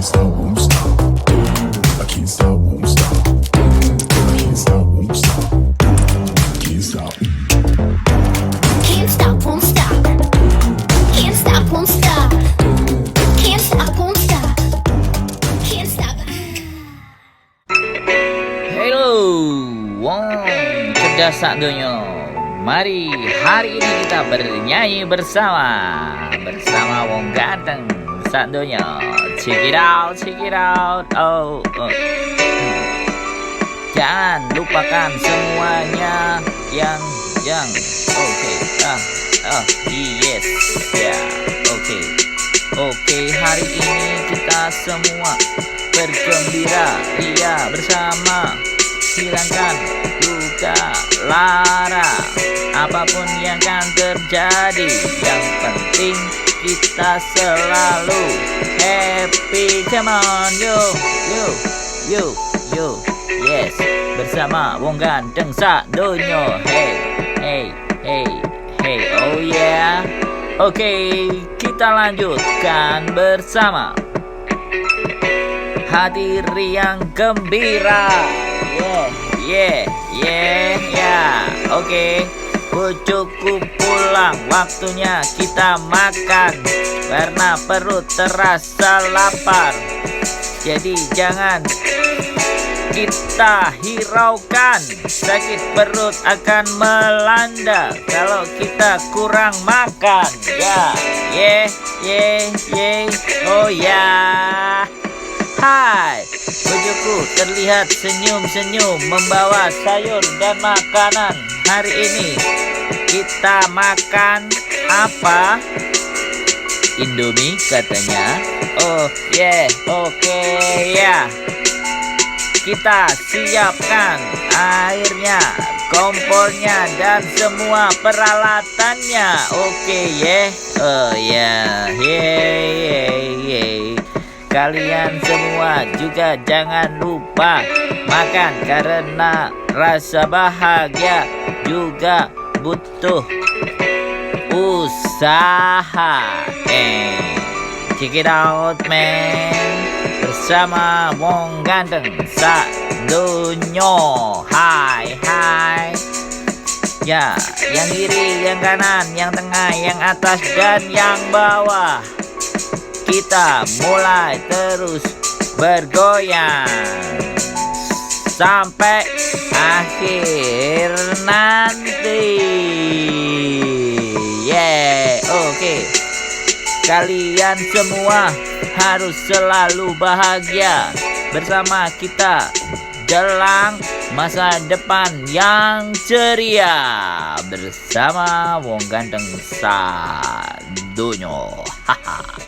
can't stop, won't stop. I can't stop, won't stop. I can't stop, won't stop. Can't stop. Can't stop, won't stop. Can't stop, won't stop. Can't stop, won't stop. Can't stop. Hello, wong cerdas sak donya. Mari hari ini kita bernyanyi bersama wong ganteng sak donya. Check it out. Oh. Jangan lupakan semuanya yang oke. Yes. Ya, oke, hari ini kita semua bergembira, ria bersama, hilangkan luka lara, apapun yang akan terjadi, yang penting kita selalu happy. Come on, yo, yes, bersama wong ganteng sak donya. Hey, oh yeah. Oke, kita lanjutkan bersama. Hati riang gembira. Yeah. Oke, bojoku pulang, waktunya kita makan karena perut terasa lapar. Jadi jangan kita hiraukan, sakit perut akan melanda kalau kita kurang makan. Oh ya. Hai, bojoku terlihat senyum-senyum membawa sayur dan makanan. Hari ini kita makan apa? Indomie katanya. Oh yeah, oke ya. Kita siapkan airnya, kompornya, dan semua peralatannya. Oke ya. Oh ya. Kalian semua juga jangan lupa makan karena rasa bahagia juga butuh usaha. Check it out, man. Bersama wong ganteng sak donya. Hai. Ya, yang kiri, yang kanan, yang tengah, yang atas, dan yang bawah. Kita mulai terus bergoyang sampai akhir nanti. Oke. Kalian semua harus selalu bahagia bersama kita jelang masa depan yang ceria bersama wong ganteng sadonya.